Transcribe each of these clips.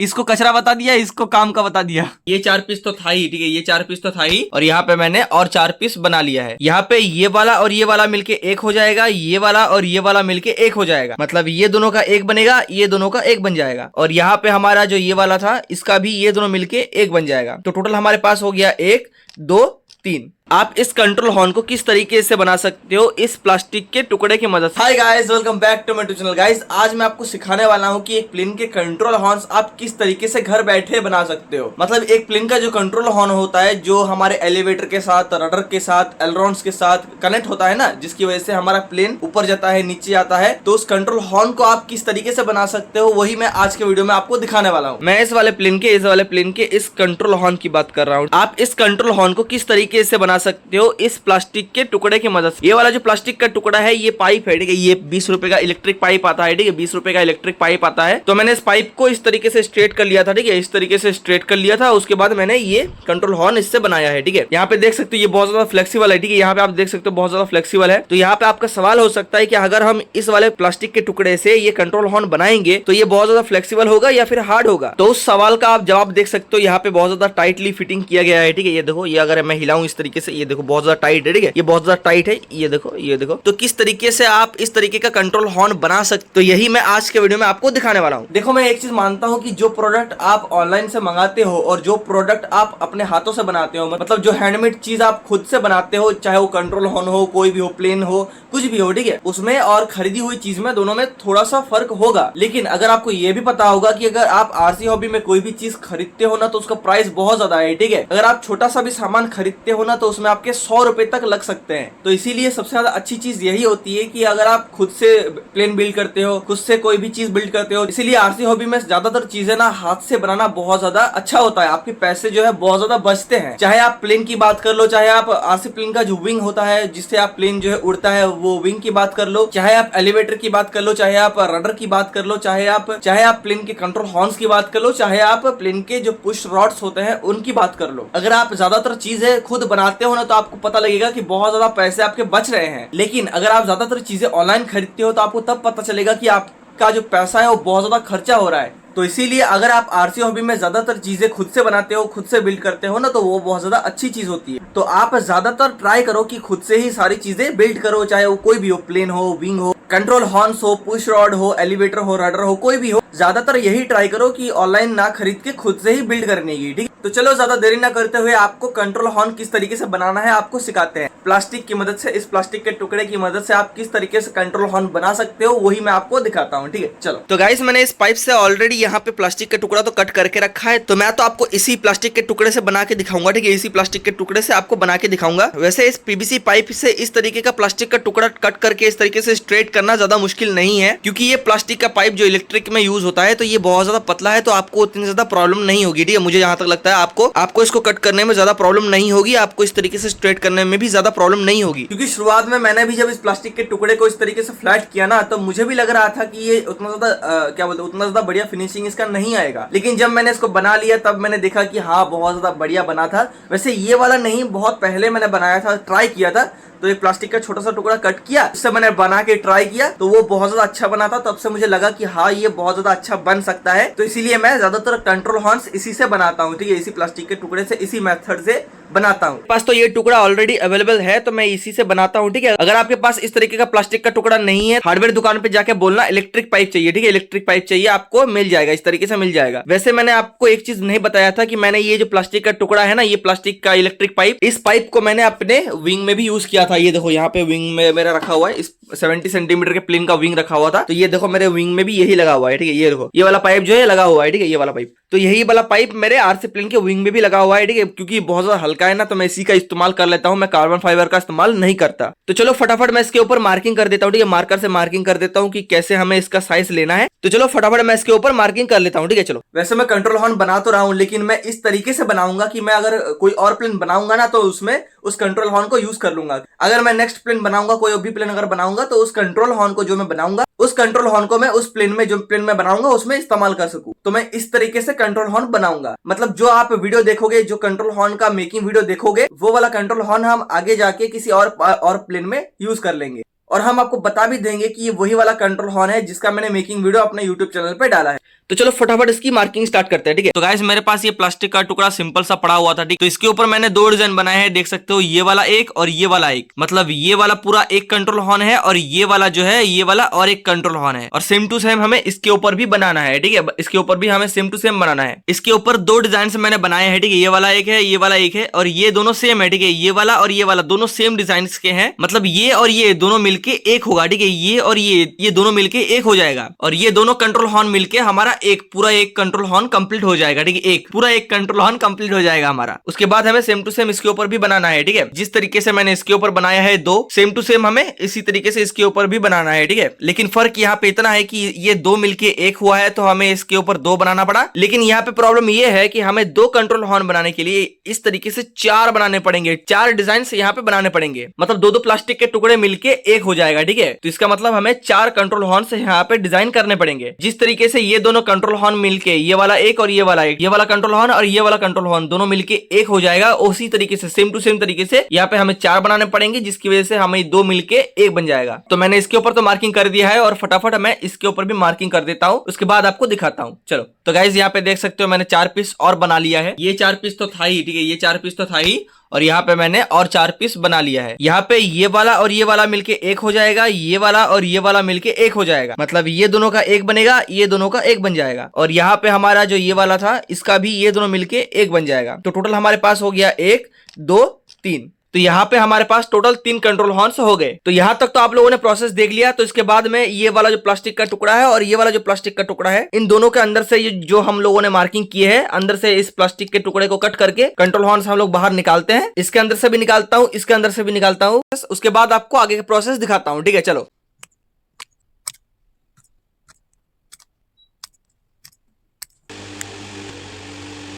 इसको कचरा बता दिया, इसको काम का बता दिया। ये 4 पीस तो था ही, ठीक है, ये 4 पीस तो था ही, और यहाँ पे मैंने और 4 पीस बना लिया है। यहाँ पे ये वाला और ये वाला मिलके एक हो जाएगा, ये वाला और ये वाला मिलके एक हो जाएगा, मतलब ये दोनों का एक बनेगा, ये दोनों का एक बन जाएगा। और यहाँ पे हमारा जो ये वाला था इसका भी ये दोनों मिलके एक बन जाएगा। तो टोटल हमारे पास हो गया 1 2 3। आप इस कंट्रोल हॉर्न को किस तरीके से बना सकते हो इस प्लास्टिक के टुकड़े की मदद से। Hi guys, welcome back to my channel. Guys, आज मैं आपको सिखाने वाला हूं कि एक प्लेन के कंट्रोल हॉर्न्स आप किस तरीके से घर बैठे बना सकते हो। मतलब एक प्लेन का जो कंट्रोल हॉर्न होता है, जो हमारे एलिवेटर के साथ, रडर के साथ, एलरॉन्स के साथ कनेक्ट होता है ना, जिसकी वजह से हमारा प्लेन ऊपर जाता है, नीचे आता है, तो उस कंट्रोल हॉर्न को आप किस तरीके से बना सकते हो, वही मैं आज के वीडियो में आपको दिखाने वाला हूँ। मैं इस वाले प्लेन के इस कंट्रोल हॉर्न की बात कर रहा हूँ। आप इस कंट्रोल हॉर्न को किस तरीके से बना सकते हो इस प्लास्टिक के टुकड़े की मदद से। ये वाला जो प्लास्टिक का टुकड़ा है, ये पाइप है, ठीक है, ये 20 रुपए का इलेक्ट्रिक पाइप आता है, ठीक है, 20 रुपए का इलेक्ट्रिक पाइप आता है। तो मैंने इस पाइप को इस तरीके से स्ट्रेट कर लिया था, ठीक है, इस तरीके से स्ट्रेट कर लिया था। उसके बाद मैंने ये कंट्रोल हॉर्न इससे बनाया है, ठीक है। यहाँ पे देख सकते हो ये बहुत ज्यादा फ्लेक्सिबल है, ठीक है, यहाँ पे आप देख सकते हो बहुत ज्यादा फ्लेक्सिबल है। तो यहाँ पे आपका सवाल हो सकता है कि अगर हम इस वाले प्लास्टिक के टुकड़े से ये कंट्रोल हॉर्न बनाएंगे तो ये बहुत ज्यादा फ्लेक्सिबल होगा या फिर हार्ड होगा। तो उस सवाल का आप जवाब देख सकते हो, यहाँ पे बहुत ज्यादा टाइटली फिटिंग किया गया है, ठीक है। ये देखो, ये अगर मैं हिलाऊं इस तरीके से, ये देखो बहुत ज्यादा टाइट है, ठीक है, ये बहुत ज्यादा टाइट है, ये देखो, ये देखो। तो किस तरीके से आप इस तरीके का कंट्रोल हॉर्न बना सकते, तो यही मैं आज के वीडियो में आपको दिखाने वाला हूँ। देखो, मैं एक चीज मानता हूँ कि जो प्रोडक्ट आप ऑनलाइन से मंगाते हो और जो प्रोडक्ट आप अपने हाथों से बनाते हो, मतलब जो हैंडमेड चीज आप खुद से बनाते हो, चाहे वो कंट्रोल हॉर्न हो, कोई भी हो, प्लेन हो, कुछ भी हो, ठीक है, उसमें और खरीदी हुई चीज में, दोनों में थोड़ा सा फर्क होगा। लेकिन अगर आपको ये भी पता होगा कि अगर आप आरसी हॉबी में कोई भी चीज खरीदते हो ना, तो उसका प्राइस बहुत ज्यादा है, ठीक है। अगर आप छोटा सा भी सामान खरीदते हो ना, तो उसमें आपके 100 रुपए तक लग सकते हैं। तो इसीलिए सबसे ज्यादा अच्छी चीज यही होती है कि अगर आप खुद से प्लेन बिल्ड करते हो, खुद से कोई भी चीज बिल्ड करते हो। इसीलिए आरसी हॉबी में ज्यादातर चीजें ना हाथ से बनाना बहुत ज्यादा अच्छा होता है। आपके पैसे जो है बहुत ज्यादा बचते हैं। चाहे आप प्लेन की बात कर लो, चाहे आप आरसी प्लेन का जो विंग होता है जिससे आप प्लेन जो है उड़ता है, वो विंग की बात कर लो, चाहे आप एलिवेटर की बात कर लो, चाहे आप रडर की बात कर लो, चाहे आप प्लेन के कंट्रोल हॉर्न्स की बात कर लो, चाहे आप प्लेन के जो पुश रॉड्स होते हैं उनकी बात कर लो। अगर आप ज्यादातर चीजें खुद बनाते हो ना, तो आपको पता लगेगा कि बहुत ज्यादा पैसे आपके बच रहे हैं। लेकिन अगर आप ज्यादातर चीजें ऑनलाइन खरीदते हो, तो आपको तब पता चलेगा कि आपका जो पैसा है वो बहुत ज्यादा खर्चा हो रहा है। तो इसीलिए अगर आप आरसी हॉबी में ज्यादातर चीजें खुद से बनाते हो, खुद से बिल्ड करते हो ना, तो वो बहुत ज्यादा अच्छी चीज होती है। तो आप ज्यादातर ट्राई करो कि खुद से ही सारी चीजें बिल्ड करो, चाहे वो कोई भी हो, प्लेन हो, विंग हो, कंट्रोल हॉर्न्स हो, पुश रॉड हो, एलिवेटर हो, रडर हो, कोई भी हो। ज्यादातर यही ट्राई करो कि ऑनलाइन ना खरीद के खुद से ही बिल्ड करने की, ठीक है। तो चलो ज्यादा देरी ना करते हुए आपको कंट्रोल हॉर्न किस तरीके से बनाना है आपको सिखाते हैं। प्लास्टिक की मदद से, इस प्लास्टिक के टुकड़े की मदद से आप किस तरीके से कंट्रोल हॉर्न बना सकते हो, वही मैं आपको दिखाता हूँ, ठीक है। चलो, तो गाइस, मैंने इस पाइप से ऑलरेडी यहाँ पे प्लास्टिक का टुकड़ा तो कट करके रखा है। तो मैं तो आपको इसी प्लास्टिक के टुकड़े से बना के दिखाऊंगा, ठीक है, इसी प्लास्टिक के टुकड़े से आपको बना के दिखाऊंगा। वैसे इस पीवीसी पाइप से इस तरीके का प्लास्टिक का टुकड़ा कट करके इस तरीके से स्ट्रेट करना ज्यादा मुश्किल नहीं है, क्योंकि ये प्लास्टिक का पाइप जो इलेक्ट्रिक में यूज होता है, तो ये बहुत ज्यादा पतला है, तो आपको उतनी ज्यादा प्रॉब्लम नहीं होगी, ठीक है। मुझे जहां तक लगता है आपको इसको कट करने में ज्यादा प्रॉब्लम नहीं होगी, आपको इस तरीके से स्ट्रेट करने में भी ज्यादा प्रॉब्लम नहीं होगी। क्योंकि शुरुआत में मैंने भी जब इस प्लास्टिक के टुकड़े को इस तरीके से फ्लैट किया ना, तो मुझे भी लग रहा था कि ये उतना ज्यादा उतना ज्यादा बढ़िया फिनिशिंग इसका नहीं आएगा। लेकिन जब मैंने इसको बना लिया, तब मैंने देखा कि हाँ, बहुत ज्यादा बढ़िया बना था। वैसे ये वाला नहीं, बहुत पहले मैंने बनाया था, ट्राई किया था, तो एक प्लास्टिक का छोटा सा टुकड़ा कट किया, उससे मैंने बना के ट्राई किया, तो वो बहुत ज्यादा अच्छा बना था। तब से मुझे लगा कि हाँ, ये बहुत ज्यादा अच्छा बन सकता है। तो इसीलिए मैं ज्यादातर कंट्रोल हॉर्न्स इसी से बनाता हूँ, ठीक है, इसी प्लास्टिक के टुकड़े से, इसी मेथड से बनाता हूँ। पास तो ये टुकड़ा ऑलरेडी अवेलेबल है, तो मैं इसी से बनाता हूँ, ठीक है। अगर आपके पास इस तरीके का प्लास्टिक का टुकड़ा नहीं है, हार्डवेयर दुकान पे जाके बोलना इलेक्ट्रिक पाइप चाहिए, ठीक है, इलेक्ट्रिक पाइप चाहिए, आपको मिल जाएगा, इस तरीके से मिल जाएगा। वैसे मैंने आपको एक चीज नहीं बताया था कि मैंने ये जो प्लास्टिक का टुकड़ा है ना, ये प्लास्टिक का इलेक्ट्रिक पाइप, इस पाइप को मैंने अपने विंग में भी यूज किया था। ये देखो, यहाँ पे विंग में मेरा रखा हुआ है, इस 70 सेंटीमीटर के प्लेन का विंग रखा हुआ था, तो ये देखो मेरे विंग में भी यही लगा हुआ है, ठीक है। ये देखो, ये वाला पाइप जो है लगा हुआ है, ठीक है, ये वाला पाइप। तो यही वाला पाइप मेरे आरसी प्लेन के विंग में भी लगा हुआ है, ठीक है, क्योंकि बहुत ज्यादा हल्का है ना, तो मैं इसी का इस्तेमाल कर लेता हूँ, मैं कार्बन फाइबर का इस्तेमाल नहीं करता। तो चलो फटाफट मैं इसके ऊपर मार्किंग कर देता हूँ, ठीक है, मार्कर से मार्किंग कर देता हूँ कि कैसे हमें इसका साइज लेना है। तो चलो फटाफट मैं इसके ऊपर मार्किंग कर लेता हूँ, ठीक है। चलो, वैसे मैं कंट्रोल हॉर्न बना तो रहा हूँ, लेकिन मैं इस तरीके से बनाऊंगा कि मैं अगर कोई और प्लेन बनाऊंगा ना, तो उसमें उस कंट्रोल हॉर्न को यूज कर लूंगा। अगर मैं नेक्स्ट प्लेन बनाऊंगा, कोई भी प्लेन अगर बनाऊंगा, तो उस कंट्रोल हॉर्न को जो मैं बनाऊंगा, उस कंट्रोल हॉर्न को मैं उस प्लेन में, जो प्लेन में बनाऊंगा, उसमें इस्तेमाल कर सकूं। तो मैं इस तरीके से कंट्रोल हॉर्न बनाऊंगा। मतलब जो आप वीडियो देखोगे, जो कंट्रोल हॉर्न का मेकिंग वीडियो देखोगे, वो वाला कंट्रोल हॉर्न हम आगे जाके किसी और प्लेन में यूज कर लेंगे। और हम आपको बता भी देंगे कि ये वही वाला कंट्रोल हॉर्न है जिसका मैंने मेकिंग वीडियो अपने YouTube चैनल पे डाला है। तो चलो फटाफट इसकी मार्किंग स्टार्ट करते हैं, ठीक है। तो गाइस मेरे पास ये प्लास्टिक का टुकड़ा सिंपल सा पड़ा हुआ था, ठीक। तो इसके ऊपर मैंने दो डिजाइन बनाए हैं, देख सकते हो, ये वाला एक और ये वाला एक। मतलब ये वाला पूरा एक कंट्रोल हॉर्न है और ये वाला जो है ये वाला और एक कंट्रोल हॉर्न है, और सेम टू सेम हमें इसके ऊपर भी बनाना है, ठीक है। इसके ऊपर भी हमें सेम टू सेम बनाना है। इसके ऊपर दो डिजाइन मैंने बनाए हैं, ठीक है। ये वाला एक है, ये वाला एक है, और ये दोनों सेम है, ठीक है। ये वाला और ये वाला दोनों सेम डिजाइन के हैं। मतलब ये और ये दोनों मिलके एक होगा, ठीक है। ये और ये दोनों मिलके एक हो जाएगा, और ये दोनों कंट्रोल हॉर्न मिलके हमारा एक पूरा एक कंट्रोल हॉर्न कंप्लीट हो जाएगा, ठीक है। एक पूरा एक कंट्रोल हॉर्न कंप्लीट हो जाएगा हमारा। उसके बाद हमें सेम टू सेम इसके ऊपर भी बनाना है, ठीक है। जिस तरीके से मैंने इसके ऊपर बनाया है दो, सेम टू सेम हमें इसी तरीके से इसके ऊपर भी बनाना है, ठीक है। लेकिन फर्क यहाँ पे इतना है कि ये दो मिलके एक हुआ है तो हमें इसके ऊपर दो बनाना पड़ा। लेकिन यहाँ पे प्रॉब्लम ये है कि हमें दो कंट्रोल हॉर्न बनाने के लिए इस तरीके से चार बनाने पड़ेंगे, चार डिजाइन यहाँ पे बनाने पड़ेंगे। मतलब दो दो प्लास्टिक के टुकड़े मिलके एक हो जाएगा, ठीक है। तो इसका मतलब हमें चार कंट्रोल हॉर्न से यहाँ पे डिजाइन करने पड़ेंगे। जिस तरीके से ये दोनों कंट्रोल हॉर्न मिलके, ये वाला एक और ये वाला एक, ये वाला कंट्रोल हॉर्न और ये वाला कंट्रोल हॉर्न दोनों मिलके एक हो जाएगा, उसी तरीके से सेम टू सेम तरीके से यहाँ पे हमें चार बनाने पड़ेंगे, जिसकी वजह से हमें दो मिलके एक बन जाएगा। तो मैंने इसके ऊपर तो मार्किंग कर दिया है और फटाफट मैं इसके ऊपर भी मार्किंग कर देता हूँ, उसके बाद आपको दिखाता हूँ। चलो तो गाइज यहाँ पे देख सकते हो मैंने चार पीस और बना लिया है। ये चार पीस तो था ही, ठीक है, ये चार पीस तो था ही, और यहाँ पे मैंने और चार पीस बना लिया है। यहाँ पे ये वाला और ये वाला मिलके एक हो जाएगा, ये वाला और ये वाला मिलके एक हो जाएगा। मतलब ये दोनों का एक बनेगा, ये दोनों का एक बन जाएगा। और यहाँ पे हमारा जो ये वाला था इसका भी ये दोनों मिलके एक बन जाएगा। तो टोटल हमारे पास हो गया एक, दो, तीन। तो यहाँ पे हमारे पास टोटल तीन कंट्रोल हॉर्न्स हो गए। तो यहाँ तक तो आप लोगों ने प्रोसेस देख लिया। तो इसके बाद में ये वाला जो प्लास्टिक का टुकड़ा है और ये वाला जो प्लास्टिक का टुकड़ा है, इन दोनों के अंदर से ये जो हम लोगों ने मार्किंग की है, अंदर से इस प्लास्टिक के टुकड़े को कट करके कंट्रोल हॉर्न्स हम लोग बाहर निकालते हैं। इसके अंदर से भी निकालता हूँ, इसके अंदर से भी निकालता हूँ। उसके बाद आपको आगे का प्रोसेस दिखाता हूँ, ठीक है। चलो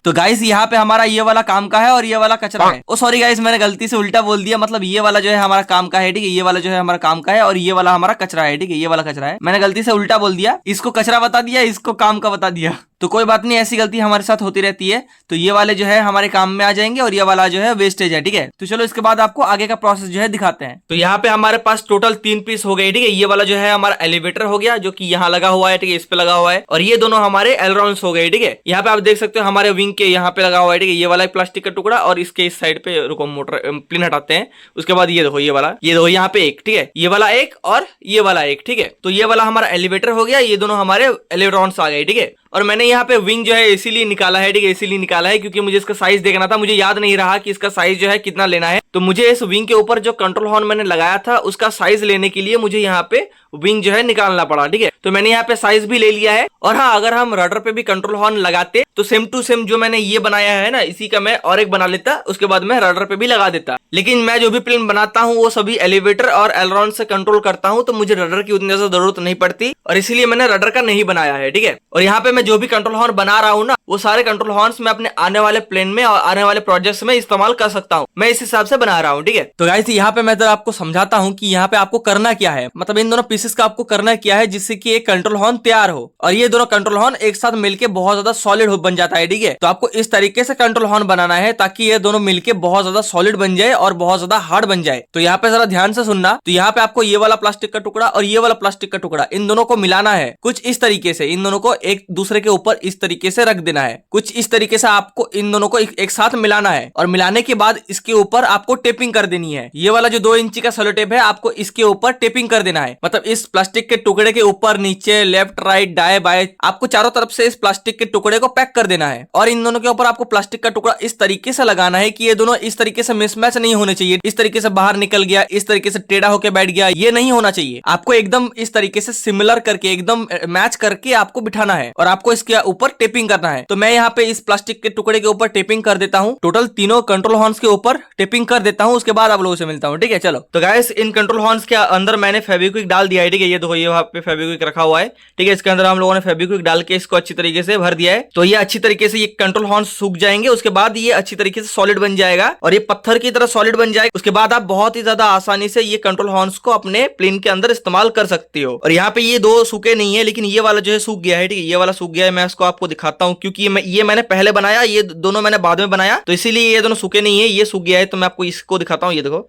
तो गाइस यहाँ पे हमारा ये वाला काम का है और ये वाला कचरा है। ओ सॉरी गाइस, मैंने गलती से उल्टा बोल दिया। मतलब ये वाला जो है हमारा काम का है, ठीक है। ये वाला जो है हमारा काम का है और ये वाला हमारा कचरा है, ठीक है। ये वाला कचरा है, मैंने गलती से उल्टा बोल दिया। इसको कचरा बता दिया, इसको काम का बता दिया। तो कोई बात नहीं, ऐसी गलती हमारे साथ होती रहती है। तो ये वाले जो है हमारे काम में आ जाएंगे और ये वाला जो है वेस्टेज है, ठीक है। तो चलो इसके बाद आपको आगे का प्रोसेस जो है दिखाते हैं। तो यहाँ पे हमारे पास टोटल तीन पीस हो गए, ठीक है। ये वाला जो है हमारा एलिवेटर हो गया, जो कि यहाँ लगा हुआ है, ठीक है, इस पे लगा हुआ है। और ये दोनों हमारे एलरॉन्स हो गए, ठीक है। यहाँ पे आप देख सकते हो हमारे विंग के यहाँ पे लगा हुआ है, ठीक है। ये वाला प्लास्टिक का टुकड़ा और इसके इस साइड पे, रुको मोटर प्लेन हटाते हैं। उसके बाद ये देखो, ये वाला, ये देखो यहाँ पे एक, ठीक है, ये वाला एक और ये वाला एक, ठीक है। तो ये वाला हमारा एलिवेटर हो गया, ये दोनों हमारे एलिवेटरॉन्स आ गए, ठीक है। और मैंने यहाँ पे विंग जो है इसीलिए निकाला है, ठीक है, इसीलिए निकाला है क्योंकि मुझे इसका साइज देखना था। मुझे याद नहीं रहा कि इसका साइज जो है कितना लेना है। तो मुझे इस विंग के ऊपर जो कंट्रोल हॉर्न मैंने लगाया था उसका साइज लेने के लिए मुझे यहाँ पे विंग जो है निकालना पड़ा, ठीक है। तो मैंने यहाँ पे साइज भी ले लिया है। और हाँ, अगर हम रडर पे भी कंट्रोल हॉर्न लगाते तो सेम टू सेम जो मैंने ये बनाया है ना, इसी का मैं और एक बना लेता, उसके बाद मैं रडर पे भी लगा देता। लेकिन मैं जो भी प्लेन बनाता हूँ वो सभी एलिवेटर और एलरॉन से कंट्रोल करता हूँ, तो मुझे रडर की उतनी ज्यादा जरूरत नहीं पड़ती, और इसीलिए मैंने रडर का नहीं बनाया है, ठीक है। और यहाँ पे मैं जो भी कंट्रोल हॉर्न बना रहा हूँ ना, वो सारे कंट्रोल हॉर्न्स मैं अपने आने वाले प्लेन में और आने वाले प्रोजेक्ट्स में इस्तेमाल कर सकता हूँ। मैं इस हिसाब से बना रहा हूँ, ठीक है। तो गाइस यहाँ पे मैं जरा आपको समझाता हूँ कि यहाँ पे आपको करना क्या है। मतलब इन दोनों पीसेस का आपको करना क्या है जिससे कि एक कंट्रोल हॉर्न तैयार हो, और ये दोनों कंट्रोल हॉर्न एक साथ मिलके बहुत ज्यादा सॉलिड बन जाता है, ठीक है। तो आपको इस तरीके से कंट्रोल हॉर्न बनाना है ताकि ये दोनों मिलके बहुत ज्यादा सॉलिड बन जाए और बहुत ज्यादा हार्ड बन जाए। तो यहाँ पे जरा ध्यान से सुनना। तो यहाँ पे आपको ये वाला प्लास्टिक का टुकड़ा और ये वाला प्लास्टिक का टुकड़ा, इन दोनों को मिलाना है कुछ इस तरीके से। इन दोनों को एक दूसरे के ऊपर इस तरीके से रख देना है, कुछ इस तरीके से आपको इन दोनों को एक साथ मिलाना है। और मिलाने के बाद इसके ऊपर आपको टेपिंग कर देनी है। ये वाला जो 2 इंची का सेलो टेप है, आपको इसके ऊपर टेपिंग कर देना है। मतलब इस प्लास्टिक के टुकड़े के ऊपर, नीचे, लेफ्ट, राइट, दाएं, बाएं, आपको चारों तरफ से इस प्लास्टिक के टुकड़े को पैक कर देना है। और इन दोनों के ऊपर आपको प्लास्टिक का टुकड़ा इस तरीके से लगाना है कि ये दोनों इस तरीके से मिसमैच नहीं होने चाहिए। इस तरीके से बाहर निकल गया, इस तरीके से टेढ़ा होकर बैठ गया, ये नहीं होना चाहिए। आपको एकदम इस तरीके से सिमिलर करके, एकदम मैच करके आपको बिठाना है और आपको इसके ऊपर टेपिंग करना है। तो मैं यहाँ पे इस प्लास्टिक के टुकड़े के ऊपर टेपिंग कर देता हूँ। टोटल तीनों कंट्रोल हॉर्न्स के ऊपर टेपिंग कर देता हूँ। उसके बाद आप लोगों से मिलता हूँ, ठीक है। चलो तो गाइस, इन कंट्रोल हॉर्न्स के अंदर मैंने फेविक्विक डाल दिया है, ठीक है। ये देखो, ये वहां पे फेविक्विक रखा हुआ है, ठीक है। इसके अंदर हम लोगों ने फेविक्विक डाल के इसको अच्छी तरीके से भर दिया है। तो ये अच्छी तरीके से ये कंट्रोल हॉर्न्स सूख जाएंगे। उसके बाद ये अच्छी तरीके से सॉलिड बन जाएगा और ये पत्थर की तरह सॉलिड बन जाएगा। उसके बाद आप बहुत ही ज्यादा आसानी से ये कंट्रोल हॉर्न्स को अपने प्लेन के अंदर इस्तेमाल कर सकते हो। और यहाँ पे ये 2 सूखे नहीं है, लेकिन ये वाला जो है सूख गया है, ठीक है। ये वाला सूख गया है, मैं इसको आपको दिखाता हूँ क्योंकि ये मैंने पहले बनाया, ये दोनों मैंने बाद में बनाया, तो इसीलिए ये दोनों सूखे नहीं है, ये सूख गया है। तो मैं आपको इसको दिखाता हूँ। ये देखो,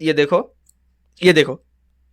ये देखो, ये देखो,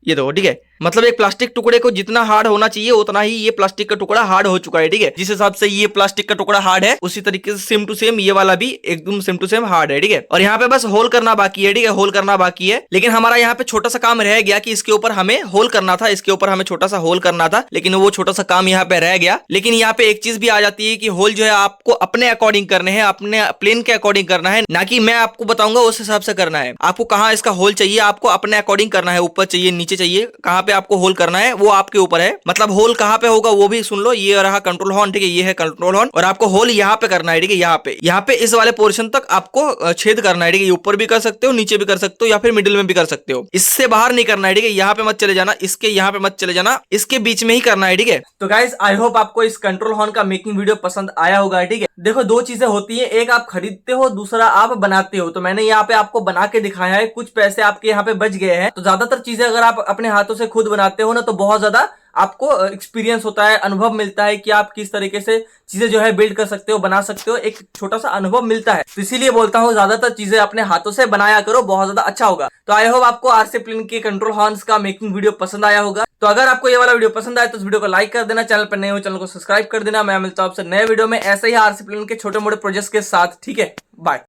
ये देखो, ठीक है। मतलब एक प्लास्टिक टुकड़े को जितना हार्ड होना चाहिए उतना ही ये प्लास्टिक का टुकड़ा हार्ड हो चुका है, ठीक है। जिस हिसाब से ये प्लास्टिक का टुकड़ा हार्ड है उसी तरीके से सेम टू सेम ये वाला भी एकदम सेम टू सेम हार्ड है, ठीक है। और यहाँ पे बस होल करना बाकी है, ठीक है, होल करना बाकी है। लेकिन हमारा यहाँ पे छोटा सा काम रह गया कि इसके ऊपर हमें होल करना था, इसके ऊपर हमें छोटा सा होल करना था, लेकिन वो छोटा सा काम यहाँ पे रह गया। लेकिन यहाँ पे एक चीज भी आ जाती है कि होल जो है आपको अपने अकॉर्डिंग करने हैं, अपने प्लेन के अकॉर्डिंग करना है, ना कि मैं आपको बताऊंगा उस हिसाब से करना है। आपको कहाँ इसका होल चाहिए आपको अपने अकॉर्डिंग करना है, ऊपर चाहिए नीचे चाहिए, कहाँ पे आपको होल करना है वो आपके ऊपर है। मतलब होल कहाँ पे होगा वो भी सुन लो, ये रहा कंट्रोल हॉर्न, ठीक है, ये है कंट्रोल हॉर्न, और आपको होल यहाँ पे करना है, ठीक है, यहाँ पे इस वाले पोर्शन तक आपको छेद करना है, ठीक है। ऊपर भी कर सकते हो, नीचे भी कर सकते हो, या फिर मिडिल में भी कर सकते हो। इससे बाहर नहीं करना है, ठीक है, यहाँ पे मत चले जाना, इसके यहाँ पे मत चले जाना, इसके बीच में ही करना है, ठीक है। तो गाइस आई होप आपको इस कंट्रोल हॉर्न का मेकिंग वीडियो पसंद आया होगा, ठीक है। देखो दो चीजें होती है, एक आप खरीदते हो, दूसरा आप बनाते हो। तो मैंने यहाँ पे आपको बना के दिखाया है, कुछ पैसे आपके यहाँ पे बच गए हैं। तो ज्यादातर चीजें अगर आप अपने हाथों से खुद बनाते हो ना तो बहुत ज्यादा आपको एक्सपीरियंस होता है, अनुभव मिलता है कि आप किस तरीके से चीजें जो है बिल्ड कर सकते हो, बना सकते हो, एक छोटा सा अनुभव मिलता है। तो इसीलिए बोलता हूँ ज्यादातर चीजें अपने हाथों से बनाया करो, बहुत ज्यादा अच्छा होगा। तो आई होप आपको आरसी प्लेन के कंट्रोल हॉर्न्स का मेकिंग वीडियो पसंद आया होगा। तो अगर आपको ये वाला वीडियो पसंद आए तो इस वीडियो को लाइक कर देना, चैनल पर नए हो चैनल को सब्सक्राइब कर देना। मैं मिलता हूँ आपसे नए वीडियो में ऐसे ही आरसी प्लेन के छोटे मोटे प्रोजेक्ट्स के साथ, ठीक है, बाय।